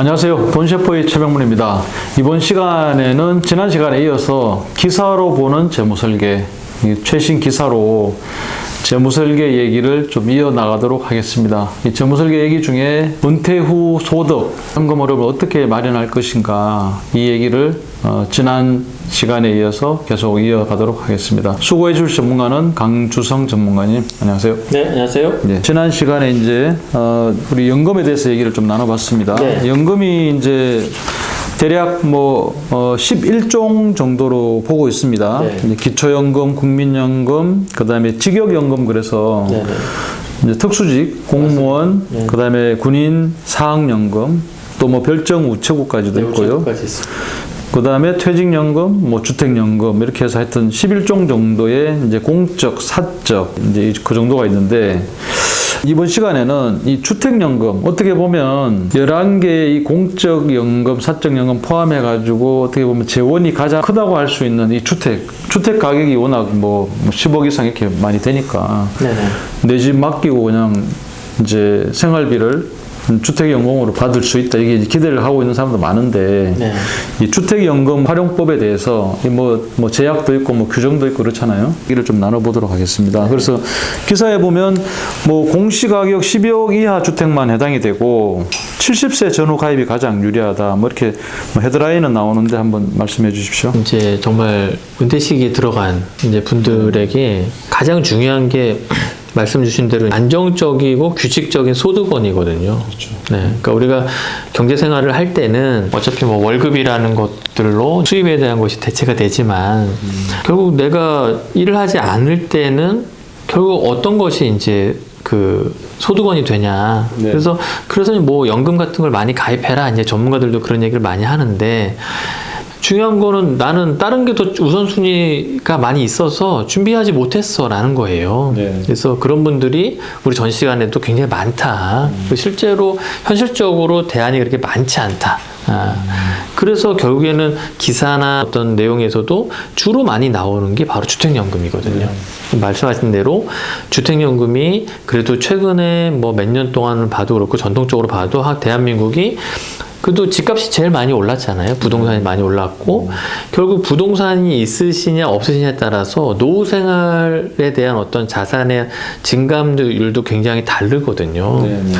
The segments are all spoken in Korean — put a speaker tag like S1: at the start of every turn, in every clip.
S1: 안녕하세요. 돈셰퍼의 최병문입니다. 이번 시간에는 지난 시간에 이어서 기사로 보는 재무설계, 최신 기사로 재무설계 얘기를 좀 이어나가도록 하겠습니다. 이 재무설계 얘기 중에 은퇴 후 소득, 현금 흐름을 어떻게 마련할 것인가, 이 얘기를 지난 시간에 이어서 계속 이어가도록 하겠습니다. 수고해 줄 전문가는 강주성 전문가님, 안녕하세요.
S2: 네, 안녕하세요.
S1: 네, 지난 시간에 이제 우리 연금에 대해서 얘기를 좀 나눠봤습니다.
S2: 네.
S1: 연금이 이제 대략 11종 정도로 보고 있습니다.
S2: 네.
S1: 이제 기초연금, 국민연금, 그다음에 직역연금, 그래서
S2: 네, 네.
S1: 이제 특수직, 공무원,
S2: 네.
S1: 그다음에 군인 사학연금, 또 별정 우체국까지도 있고요.
S2: 우체국까지 있습니다.
S1: 그다음에 퇴직연금, 주택연금, 이렇게 해서 하여튼 11종 정도의 이제 공적, 사적, 이제 그 정도가 있는데, 이번 시간에는 이 주택연금, 어떻게 보면 11개의 이 공적연금, 사적연금 포함해가지고 어떻게 보면 재원이 가장 크다고 할 수 있는 이 주택 가격이 워낙 10억 이상 이렇게 많이 되니까
S2: 네네.
S1: 내 집 맡기고 그냥 이제 생활비를 주택연금으로 받을 수 있다, 이게 기대를 하고 있는 사람도 많은데,
S2: 네.
S1: 이 주택연금 활용법에 대해서 제약도 있고 규정도 있고 그렇잖아요. 이를 좀 나눠보도록 하겠습니다. 그래서 기사에 보면 공시가격 12억 이하 주택만 해당이 되고 70세 전후 가입이 가장 유리하다, 이렇게 헤드라인은 나오는데 한번 말씀해 주십시오.
S2: 이제 정말 은퇴 시기에 들어간 이제 분들에게 가장 중요한 게 말씀 주신 대로 안정적이고 규칙적인 소득원이거든요.
S1: 그렇죠.
S2: 네, 그러니까 우리가 경제 생활을 할 때는 어차피 월급이라는 것들로 수입에 대한 것이 대체가 되지만 결국 내가 일을 하지 않을 때는 결국 어떤 것이 이제 그 소득원이 되냐.
S1: 네.
S2: 그래서 연금 같은 걸 많이 가입해라. 이제 전문가들도 그런 얘기를 많이 하는데, 중요한 거는 나는 다른 게 더 우선순위가 많이 있어서 준비하지 못했어 라는 거예요.
S1: 네.
S2: 그래서 그런 분들이 우리 전 시간에도 굉장히 많다. 실제로 현실적으로 대안이 그렇게 많지 않다. 그래서 결국에는 기사나 어떤 내용에서도 주로 많이 나오는 게 바로 주택연금이거든요. 말씀하신 대로 주택연금이 그래도 최근에 몇 년 동안 봐도 그렇고 전통적으로 봐도 대한민국이 그래도 집값이 제일 많이 올랐잖아요. 부동산이 많이 올랐고, 결국 부동산이 있으시냐 없으시냐에 따라서 노후 생활에 대한 어떤 자산의 증감률도 굉장히 다르거든요.
S1: 네네.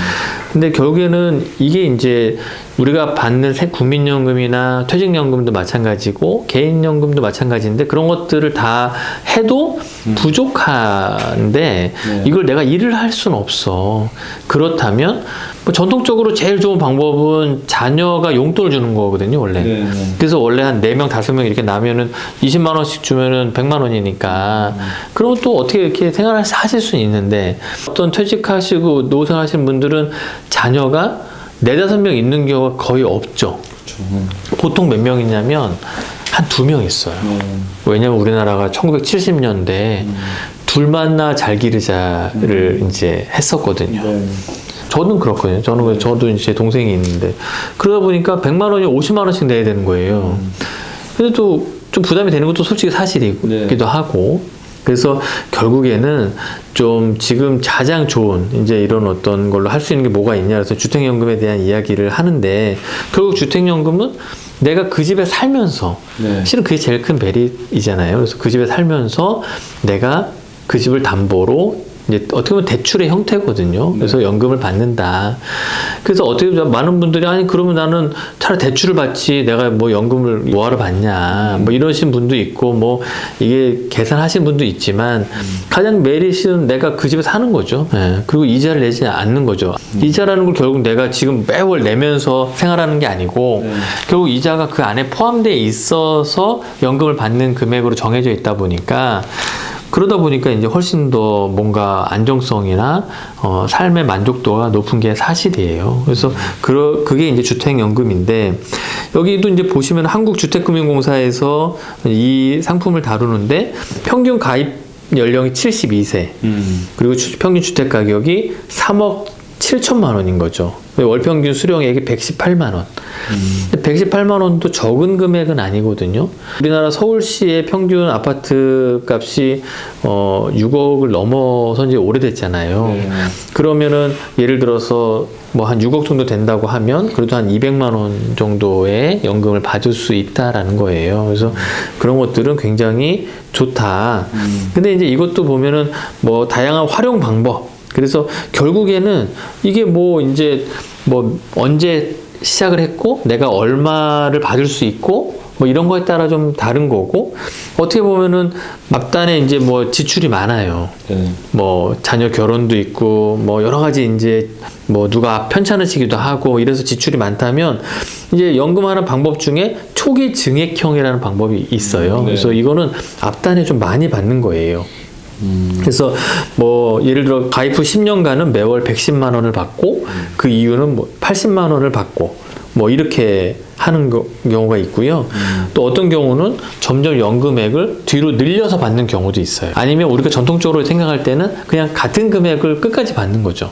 S2: 근데 결국에는 이게 이제 우리가 받는 국민연금이나 퇴직연금도 마찬가지고 개인연금도 마찬가지인데, 그런 것들을 다 해도 부족한데 이걸 내가 일을 할 수는 없어. 그렇다면 전통적으로 제일 좋은 방법은 자녀가 용돈을 주는 거거든요, 원래.
S1: 네네.
S2: 그래서 원래 한 4명, 5명 이렇게 나면은 20만 원씩 주면은 100만 원이니까. 그러면 또 어떻게 이렇게 생활을 하실 수는 있는데, 어떤 퇴직하시고 노후생 하시는 분들은 자녀가 4-5명 있는 경우가 거의 없죠.
S1: 그렇죠.
S2: 보통 몇 명 있냐면 한 2명 있어요. 왜냐면 우리나라가 1970년대 둘 만나 잘 기르자를 이제 했었거든요. 저는 그렇거든요. 저도 이제 동생이 있는데, 그러다 보니까 100만 원이 50만 원씩 내야 되는 거예요. 근데 또 좀 부담이 되는 것도 솔직히 사실이기도 하고, 그래서 결국에는 좀 지금 가장 좋은 이제 이런 어떤 걸로 할 수 있는 게 뭐가 있냐, 그래서 주택연금에 대한 이야기를 하는데, 결국 주택연금은 내가 그 집에 살면서, 실은 그게 제일 큰 베리이잖아요. 그래서 그 집에 살면서 내가 그 집을 담보로 이제 어떻게 보면 대출의 형태거든요. 그래서 연금을 받는다. 그래서 어떻게 보면 많은 분들이, 아니 그러면 나는 차라리 대출을 받지 내가 연금을 뭐하러 받냐, 이러신 분도 있고, 이게 계산하신 분도 있지만, 가장 메리트는 내가 그 집에 사는 거죠. 네. 그리고 이자를 내지 않는 거죠. 이자라는 걸 결국 내가 지금 매월 내면서 생활하는 게 아니고, 결국 이자가 그 안에 포함되어 있어서 연금을 받는 금액으로 정해져 있다 보니까, 그러다 보니까 이제 훨씬 더 뭔가 안정성이나 삶의 만족도가 높은 게 사실이에요. 그래서 그게 이제 주택연금인데, 여기도 이제 보시면 한국주택금융공사에서 이 상품을 다루는데, 평균 가입 연령이 72세, 그리고 평균 주택 가격이 3억 7천만 원인 거죠. 월 평균 수령액이 118만 원. 118만 원도 적은 금액은 아니거든요. 우리나라 서울시의 평균 아파트 값이 6억을 넘어선 지 오래됐잖아요. 그러면은 예를 들어서 뭐 한 6억 정도 된다고 하면 그래도 한 200만 원 정도의 연금을 받을 수 있다라는 거예요. 그래서 그런 것들은 굉장히 좋다. 근데 이제 이것도 보면은 뭐 다양한 활용 방법. 그래서 결국에는 이게 뭐 이제 뭐 언제 시작을 했고 내가 얼마를 받을 수 있고 뭐 이런 거에 따라 좀 다른 거고 어떻게 보면은 앞단에 이제 뭐 지출이 많아요. 뭐 자녀 결혼도 있고 뭐 여러 가지 이제 뭐 누가 편찮으시기도 하고 이래서 지출이 많다면 이제 연금하는 방법 중에 초기 증액형이라는 방법이 있어요. 그래서 이거는 앞단에 좀 많이 받는 거예요. 그래서 뭐 예를 들어 가입 후 10년간은 매월 110만 원을 받고 그 이유는 뭐 80만 원을 받고 뭐 이렇게 하는 경우가 있고요. 또 어떤 경우는 점점 연금액을 뒤로 늘려서 받는 경우도 있어요. 아니면 우리가 전통적으로 생각할 때는 그냥 같은 금액을 끝까지 받는 거죠.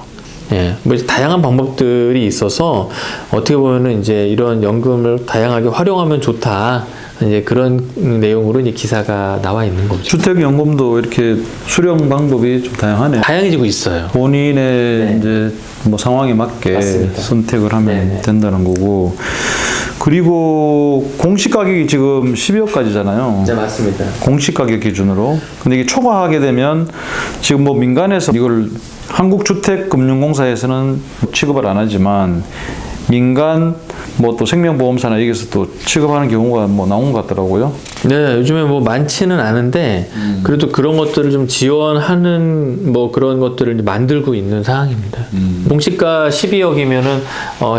S2: 예, 뭐 다양한 방법들이 있어서 어떻게 보면은 이제 이런 연금을 다양하게 활용하면 좋다. 이제 그런 내용으로 이제 기사가 나와 있는 거죠.
S1: 주택연금도 이렇게 수령 방법이 좀 다양하네요.
S2: 다양해지고 있어요.
S1: 본인의 이제 뭐 상황에 맞게
S2: 맞습니다.
S1: 선택을 하면 된다는 거고. 그리고 공시 가격이 지금 12억까지잖아요.
S2: 네, 맞습니다.
S1: 공시 가격 기준으로. 근데 이게 초과하게 되면 지금 뭐 민간에서 이걸 한국주택금융공사에서는 취급을 안 하지만 민간 뭐 또 생명보험사나 여기서 또 취급하는 경우가 뭐 나온 것 같더라고요.
S2: 네, 요즘에 뭐 많지는 않은데 그래도 그런 것들을 좀 지원하는 뭐 그런 것들을 만들고 있는 상황입니다. 공시가 12억이면은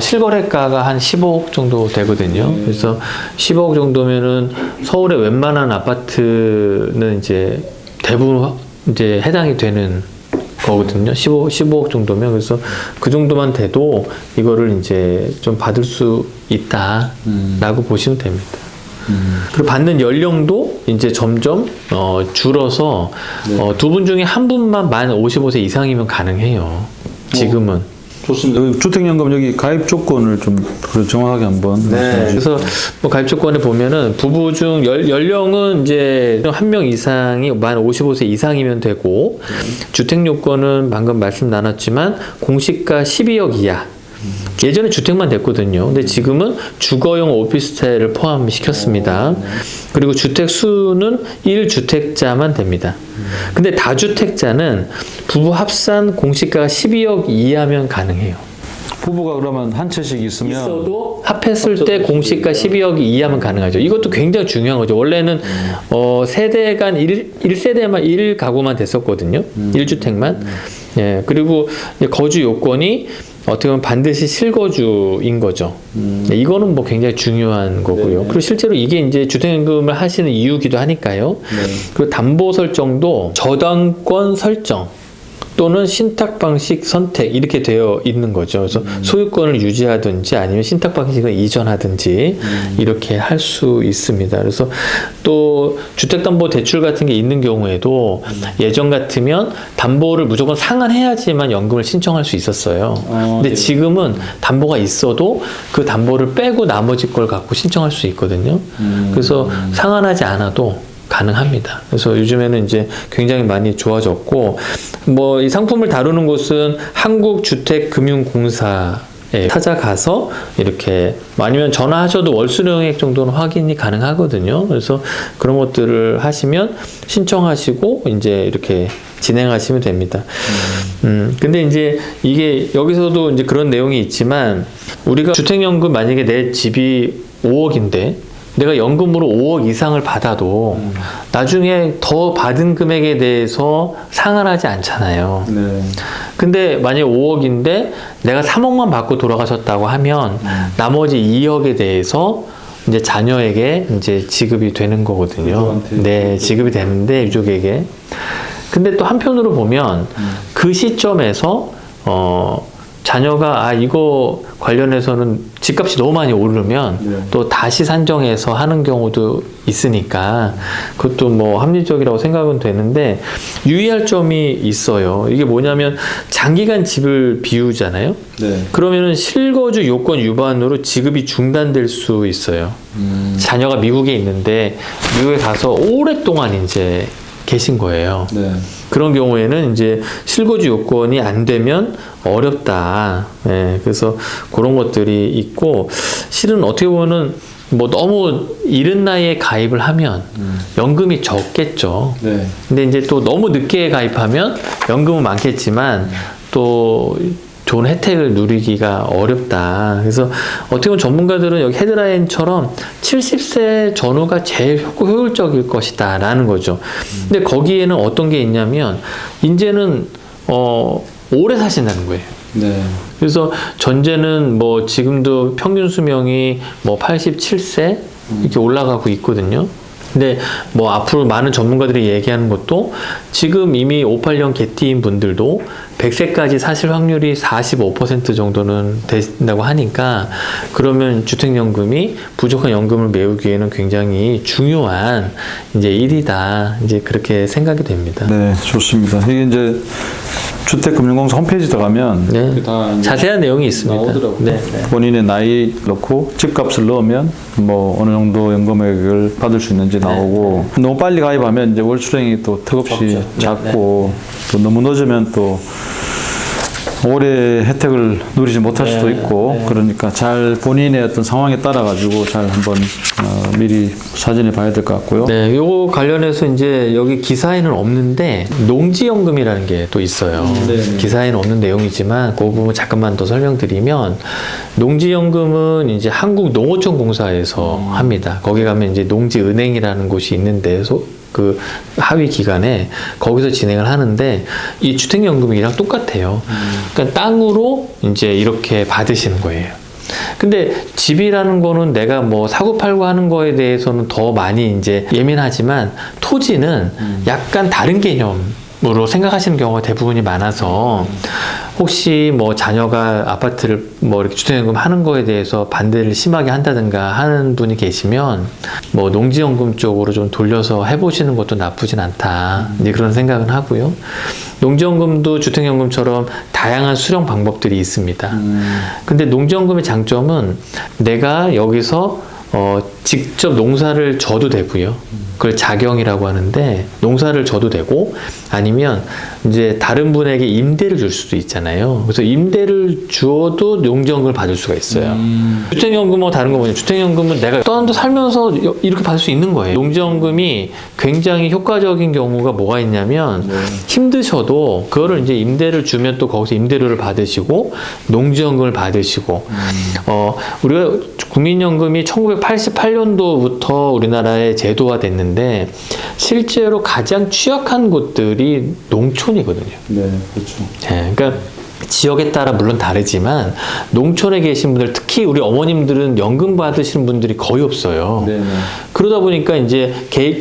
S2: 실거래가가 한 15억 정도 되거든요. 그래서 15억 정도면은 서울의 웬만한 아파트는 이제 대부분 이제 해당이 되는 거거든요. 15억 정도면. 그래서 그 정도만 돼도 이거를 이제 좀 받을 수 있다라고 보시면 됩니다. 그리고 받는 연령도 이제 점점 줄어서 두 분 중에 한 분만 만 55세 이상이면 가능해요. 지금은.
S1: 좋습니다. 주택연금 여기 가입 조건을 좀 정확하게 한번.
S2: 네. 그래서 뭐 가입 조건에 보면은 부부 중 연령은 이제 한 명 이상이 만 55세 이상이면 되고 주택 요건은 방금 말씀 나눴지만 공시가 12억 이하. 예전에 주택만 됐거든요. 근데 지금은 주거용 오피스텔을 포함시켰습니다. 그리고 주택 수는 1주택자만 됩니다. 근데 다주택자는 부부 합산 공시가가 12억 이하면 가능해요.
S1: 부부가 그러면 한 채씩 있으면
S2: 있어도 합했을 때 공시가 12억 이하면 가능하죠. 이것도 굉장히 중요한 거죠. 원래는 세대 간 1세대만 1가구만 됐었거든요. 1주택만. 예, 그리고 이제 거주 요건이 어떻게 보면 반드시 실거주인 거죠. 이거는 뭐 굉장히 중요한 거고요. 그리고 실제로 이게 이제 주택연금을 하시는 이유기도 하니까요. 그리고 담보 설정도 저당권 설정 또는 신탁 방식 선택 이렇게 되어 있는 거죠. 그래서 소유권을 유지하든지 아니면 신탁 방식을 이전하든지 이렇게 할 수 있습니다. 그래서 또 주택담보대출 같은 게 있는 경우에도 예전 같으면 담보를 무조건 상환해야지만 연금을 신청할 수 있었어요. 근데 지금은 담보가 있어도 그 담보를 빼고 나머지 걸 갖고 신청할 수 있거든요. 그래서 상환하지 않아도 가능합니다. 그래서 요즘에는 이제 굉장히 많이 좋아졌고, 뭐 이 상품을 다루는 곳은 한국주택금융공사에 찾아가서 이렇게 아니면 전화하셔도 월수령액 정도는 확인이 가능하거든요. 그래서 그런 것들을 하시면 신청하시고 이제 이렇게 진행하시면 됩니다. 근데 이제 이게 여기서도 이제 그런 내용이 있지만 우리가 주택연금 만약에 내 집이 5억인데 내가 연금으로 5억 이상을 받아도 나중에 더 받은 금액에 대해서 상환하지 않잖아요. 근데 만약에 5억인데 내가 3억만 받고 돌아가셨다고 하면 나머지 2억에 대해서 이제 자녀에게 이제 지급이 되는 거거든요. 네, 지급이 되는데 유족에게. 근데 또 한편으로 보면 그 시점에서 자녀가 이거 관련해서는 집값이 너무 많이 오르면 또 다시 산정해서 하는 경우도 있으니까 그것도 뭐 합리적이라고 생각은 되는데 유의할 점이 있어요. 이게 뭐냐면 장기간 집을 비우잖아요. 그러면은 실거주 요건 위반으로 지급이 중단될 수 있어요. 자녀가 미국에 있는데 미국에 가서 오랫동안 이제 계신 거예요. 그런 경우에는 이제 실거주 요건이 안 되면 어렵다. 그래서 그런 것들이 있고 실은 어떻게 보면은 뭐 너무 이른 나이에 가입을 하면 연금이 적겠죠. 근데 이제 또 너무 늦게 가입하면 연금은 많겠지만 또 좋은 혜택을 누리기가 어렵다. 그래서 어떻게 보면 전문가들은 여기 헤드라인처럼 70세 전후가 제일 효율적일 것이다 라는 거죠. 근데 거기에는 어떤 게 있냐면 이제는 오래 사신다는 거예요. 그래서 전제는 뭐 지금도 평균 수명이 뭐 87세 이렇게 올라가고 있거든요. 근데 뭐 앞으로 많은 전문가들이 얘기하는 것도 지금 이미 58년 개띠인 분들도 100세까지 사실 확률이 45% 정도는 된다고 하니까 그러면 주택연금이 부족한 연금을 메우기에는 굉장히 중요한 이제 일이다. 이제 그렇게 생각이 됩니다.
S1: 네, 좋습니다. 이게 이제 주택금융공사 홈페이지 들어가면 다
S2: 자세한 내용이 있습니다.
S1: 나오더라고요. 본인의 나이 넣고 집값을 넣으면 뭐 어느 정도 연금액을 받을 수 있는지 나오고 너무 빨리 가입하면 이제 월 수령이 또 턱없이 작고 또 너무 늦으면 또 오래 혜택을 누리지 못할 수도 있고 그러니까 잘 본인의 어떤 상황에 따라 가지고 잘 한번 미리 사전에 봐야 될 것 같고요.
S2: 네, 요거 관련해서 이제 여기 기사에는 없는데 농지연금이라는 게 또 있어요. 기사에는 없는 내용이지만 그 부분 잠깐만 더 설명드리면 농지연금은 이제 한국농어촌공사에서 합니다. 거기 가면 이제 농지은행이라는 곳이 있는데 그 하위 기관에 거기서 진행을 하는데 이 주택연금이랑 똑같아요. 그러니까 땅으로 이제 이렇게 받으시는 거예요. 근데 집이라는 거는 내가 뭐 사고 팔고 하는 거에 대해서는 더 많이 이제 예민하지만 토지는 약간 다른 개념으로 생각하시는 경우가 대부분이 많아서 혹시 뭐 자녀가 아파트를 뭐 이렇게 주택연금 하는 거에 대해서 반대를 심하게 한다든가 하는 분이 계시면 뭐 농지연금 쪽으로 좀 돌려서 해보시는 것도 나쁘진 않다. 이제 그런 생각은 하고요. 농지연금도 주택연금처럼 다양한 수령 방법들이 있습니다. 근데 농지연금의 장점은 내가 여기서 직접 농사를 져도 되고요. 그걸 작용이라고 하는데 농사를 져도 되고 아니면 이제 다른 분에게 임대를 줄 수도 있잖아요. 그래서 임대를 주어도 농지연금을 받을 수가 있어요. 주택연금은 다른 거 뭐냐? 주택연금은 내가 떠난도 살면서 이렇게 받을 수 있는 거예요. 농지연금이 굉장히 효과적인 경우가 뭐가 있냐면 힘드셔도 그거를 이제 임대를 주면 또 거기서 임대료를 받으시고 농지연금을 받으시고 우리가 국민연금이 1988년도부터 우리나라에 제도화 됐는데 실제로 가장 취약한 곳들이 농촌이거든요.
S1: 네, 그렇죠.
S2: 네, 그러니까 지역에 따라 물론 다르지만 농촌에 계신 분들 특히 우리 어머님들은 연금 받으시는 분들이 거의 없어요. 그러다 보니까 이제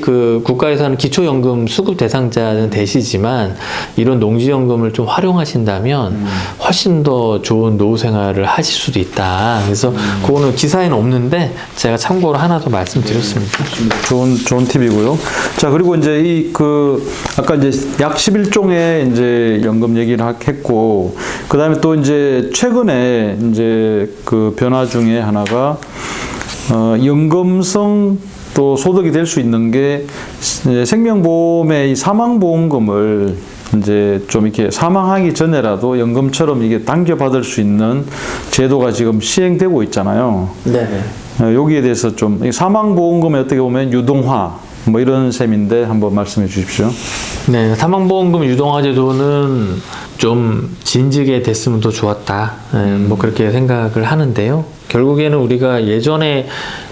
S2: 그 국가에서 하는 기초연금 수급 대상자는 되시지만 이런 농지연금을 좀 활용하신다면 훨씬 더 좋은 노후 생활을 하실 수도 있다. 그래서 그거는 기사에는 없는데 제가 참고로 하나 더 말씀드렸습니다.
S1: 좋은 팁이고요. 자, 그리고 이제 아까 이제 약 11종의 이제 연금 얘기를 했고 그 다음에 또 이제 최근에 이제 그 변화 중에 하나가 연금성 또 소득이 될 수 있는 게 생명보험의 이 사망보험금을 이제 좀 이렇게 사망하기 전에라도 연금처럼 이게 당겨받을 수 있는 제도가 지금 시행되고 있잖아요. 여기에 대해서 좀 사망보험금이 어떻게 보면 유동화 뭐 이런 셈인데 한번 말씀해 주십시오.
S2: 네, 사망보험금 유동화 제도는 좀 진즉에 됐으면 더 좋았다. 뭐 그렇게 생각을 하는데요. 결국에는 우리가 예전에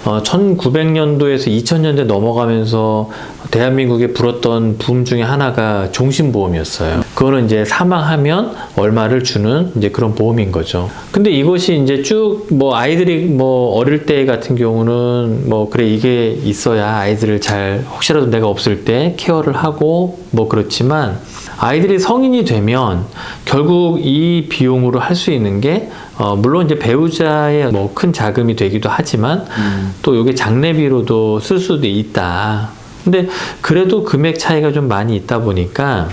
S2: 1900년도에서 2000년대 넘어가면서 대한민국에 불었던 붐 중에 하나가 종신보험이었어요. 그거는 이제 사망하면 얼마를 주는 이제 그런 보험인 거죠. 근데 이것이 이제 쭉 뭐 아이들이 뭐 어릴 때 같은 경우는 뭐 그래 이게 있어야 아이들을 잘 혹시라도 내가 없을 때 케어를 하고 뭐 그렇지만 아이들이 성인이 되면 결국 이 비용으로 할 수 있는 게 물론 이제 배우자의 뭐 큰 자금이 되기도 하지만 또 이게 장례비로도 쓸 수도 있다. 근데 그래도 금액 차이가 좀 많이 있다 보니까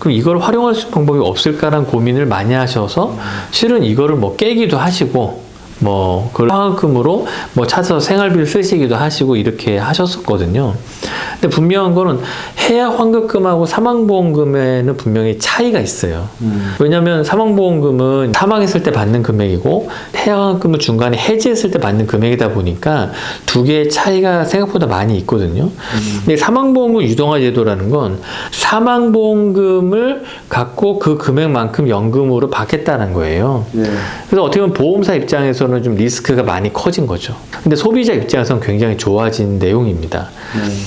S2: 그럼 이걸 활용할 수 있는 방법이 없을까라는 고민을 많이 하셔서 실은 이거를 뭐 깨기도 하시고 뭐 그걸 화학금으로 뭐 찾아서 생활비를 쓰시기도 하시고 이렇게 하셨었거든요. 근데 분명한 거는 해약 환급금하고 사망보험금에는 분명히 차이가 있어요. 왜냐하면 사망보험금은 사망했을 때 받는 금액이고 해약 환급금은 중간에 해지했을 때 받는 금액이다 보니까 두 개의 차이가 생각보다 많이 있거든요. 근데 사망보험금 유동화 제도라는 건 사망보험금을 갖고 그 금액만큼 연금으로 받겠다는 거예요. 그래서 어떻게 보면 보험사 입장에서는 좀 리스크가 많이 커진 거죠. 근데 소비자 입장에서는 굉장히 좋아진 내용입니다.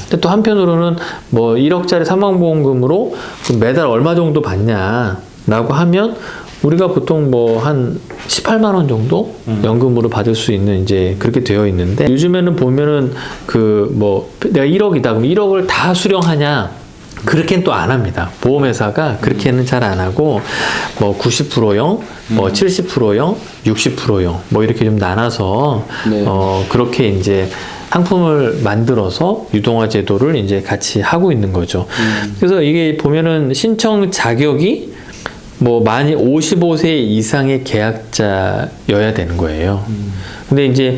S2: 근데 또 한편으로는 뭐 1억짜리 사망보험금으로 매달 얼마 정도 받냐라고 하면 우리가 보통 뭐 한 18만 원 정도 연금으로 받을 수 있는 이제 그렇게 되어 있는데 요즘에는 보면은 그 뭐 내가 1억이다 그럼 1억을 다 수령하냐? 그렇게는 또 안 합니다. 보험회사가 그렇게는 잘 안 하고 뭐 90%형, 뭐 70%형, 60%형 뭐 이렇게 좀 나눠서 그렇게 이제 상품을 만들어서 유동화 제도를 이제 같이 하고 있는 거죠. 그래서 이게 보면은 신청 자격이 뭐 만이 55세 이상의 계약자여야 되는 거예요. 근데 이제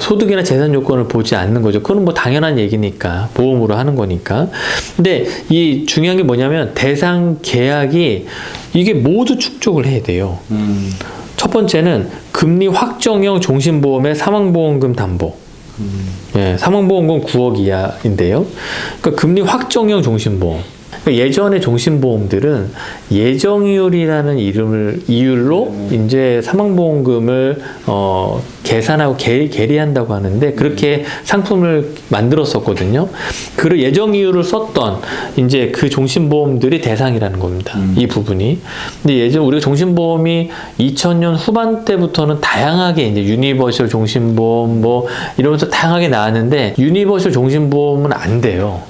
S2: 소득이나 재산 요건을 보지 않는 거죠. 그건 뭐 당연한 얘기니까 보험으로 하는 거니까. 근데 이 중요한 게 뭐냐면 대상 계약이 이게 모두 축적을 해야 돼요. 첫 번째는 금리 확정형 종신보험의 사망보험금 담보. 예, 사망보험금 9억 이하인데요. 그러니까 금리 확정형 종신보험. 예전의 종신보험들은 예정이율이라는 이율로 이제 사망보험금을 계산하고 계리한다고 하는데 그렇게 상품을 만들었었거든요. 그 예정이율을 썼던 이제 그 종신보험들이 대상이라는 겁니다. 이 부분이. 근데 예전 우리가 종신보험이 2000년 후반 때부터는 다양하게 이제 유니버셜 종신보험 뭐 이러면서 다양하게 나왔는데 유니버셜 종신보험은 안 돼요.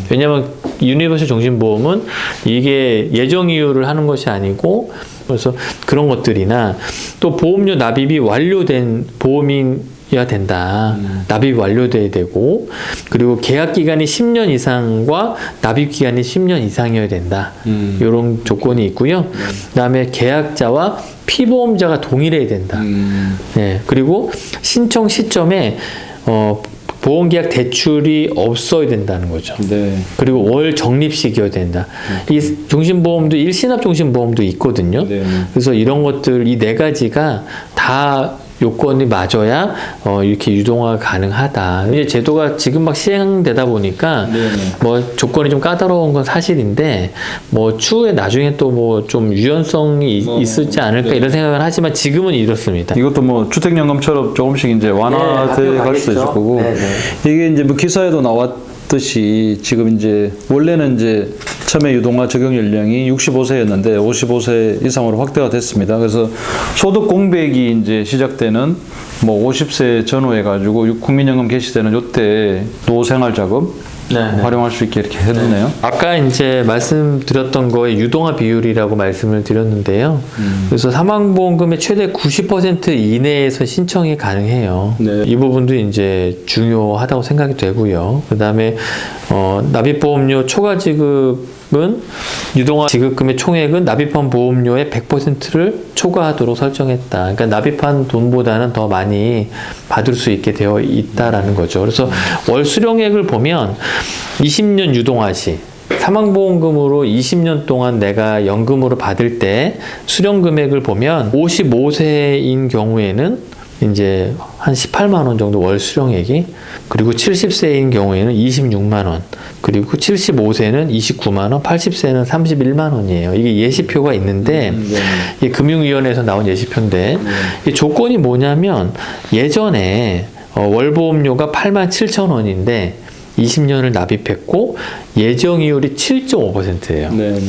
S2: 왜냐하면 유니버셜 종신보험은 이게 예정이율을 하는 것이 아니고 그래서 그런 것들이나 또 보험료 납입이 완료된 보험이어야 된다. 납입이 완료돼야 되고 그리고 계약 기간이 10년 이상과 납입 기간이 10년 이상이어야 된다. 이런 조건이 있고요. 그다음에 계약자와 피보험자가 동일해야 된다. 네. 그리고 신청 시점에 보험계약 대출이 없어야 된다는 거죠. 네. 그리고 월 적립식이어야 된다. 이 종신보험도 일시납 종신보험도 있거든요. 네. 그래서 이런 것들 이 네 가지가 다 요건이 맞아야 이렇게 유동화가 가능하다. 이제 제도가 지금 막 시행되다 보니까 뭐 조건이 좀 까다로운 건 사실인데 뭐 추후에 나중에 또 뭐 좀 유연성이 있을지 않을까 이런 생각을 하지만 지금은 이렇습니다.
S1: 이것도 뭐 주택연금처럼 조금씩 이제 완화돼 갈 수 있을 거고 이게 이제 뭐 기사에도 나왔듯이 지금 이제 원래는 이제 처음에 유동화 적용 연령이 65세였는데 55세 이상으로 확대가 됐습니다. 그래서 소득 공백이 이제 시작되는 뭐 50세 전후해 가지고 국민연금 개시되는 요때 노후생활자금 활용할 수 있게 이렇게 해두네요.
S2: 아까 이제 말씀드렸던 거에 유동화 비율이라고 말씀을 드렸는데요. 그래서 사망보험금의 최대 90% 이내에서 신청이 가능해요. 이 부분도 이제 중요하다고 생각이 되고요. 그 다음에 납입보험료 초과 지급은 유동화 지급금의 총액은 납입한 보험료의 100%를 초과하도록 설정했다. 그러니까 납입한 돈보다는 더 많이 받을 수 있게 되어 있다라는 거죠. 그래서 월 수령액을 보면 20년 유동화 시 사망보험금으로 20년 동안 내가 연금으로 받을 때 수령 금액을 보면 55세인 경우에는 이제 한 18만 원 정도 월 수령액이 그리고 70세인 경우에는 26만 원 그리고 75세는 29만 원 80세는 31만 원이에요. 이게 예시표가 있는데 이게 금융위원회에서 나온 예시표인데 이 조건이 뭐냐면 예전에 월보험료가 8만 7천 원인데 20년을 납입했고 예정이율이 7.5%예요.
S1: 네.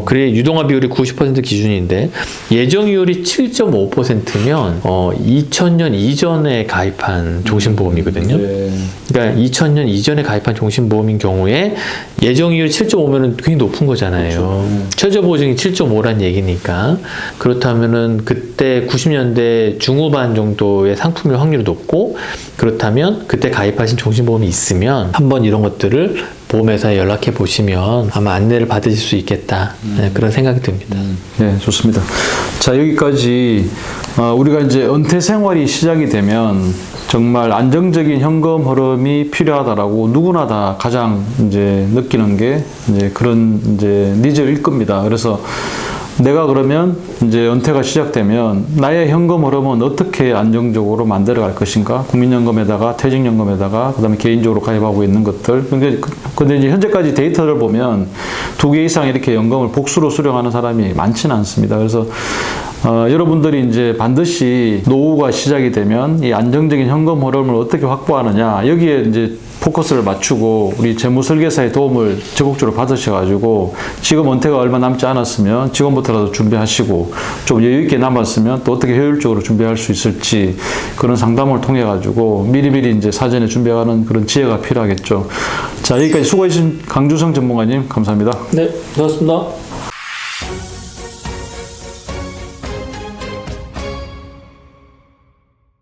S2: 그래 유동화 비율이 90% 기준인데 예정이율이 7.5%면 2000년 이전에 가입한 종신보험이거든요.
S1: 네.
S2: 그러니까 2000년 이전에 가입한 종신보험인 경우에 예정이율 7.5면은 굉장히 높은 거잖아요. 최저보증이 7.5란 얘기니까. 그렇다면은 그때 90년대 중후반 정도의 상품일 확률이 높고, 그렇다면 그때 가입하신 종신보험이 있으면 한번 이런 것들을 보험회사에 연락해 보시면 아마 안내를 받으실 수 있겠다. 네, 그런 생각이 듭니다.
S1: 네, 좋습니다. 자, 여기까지 우리가 이제 은퇴 생활이 시작이 되면 정말 안정적인 현금 흐름이 필요하다라고 누구나 다 가장 이제 느끼는 게 이제 그런 이제 니즈일 겁니다. 그래서 내가 그러면 이제 은퇴가 시작되면 나의 현금 흐름은 어떻게 안정적으로 만들어 갈 것인가? 국민연금에다가 퇴직연금에다가 그다음에 개인적으로 가입하고 있는 것들. 근데 이제 현재까지 데이터를 보면 2개 이상 이렇게 연금을 복수로 수령하는 사람이 많지는 않습니다. 그래서 여러분들이 이제 반드시 노후가 시작이 되면 이 안정적인 현금 흐름을 어떻게 확보하느냐, 여기에 이제 포커스를 맞추고 우리 재무설계사의 도움을 적극적으로 받으셔가지고 지금 은퇴가 얼마 남지 않았으면 지금부터라도 준비하시고 좀 여유 있게 남았으면 또 어떻게 효율적으로 준비할 수 있을지 그런 상담을 통해 가지고 미리미리 이제 사전에 준비하는 그런 지혜가 필요하겠죠. 자, 여기까지 수고해주신 강주성 전문가님 감사합니다.
S2: 네, 고맙습니다.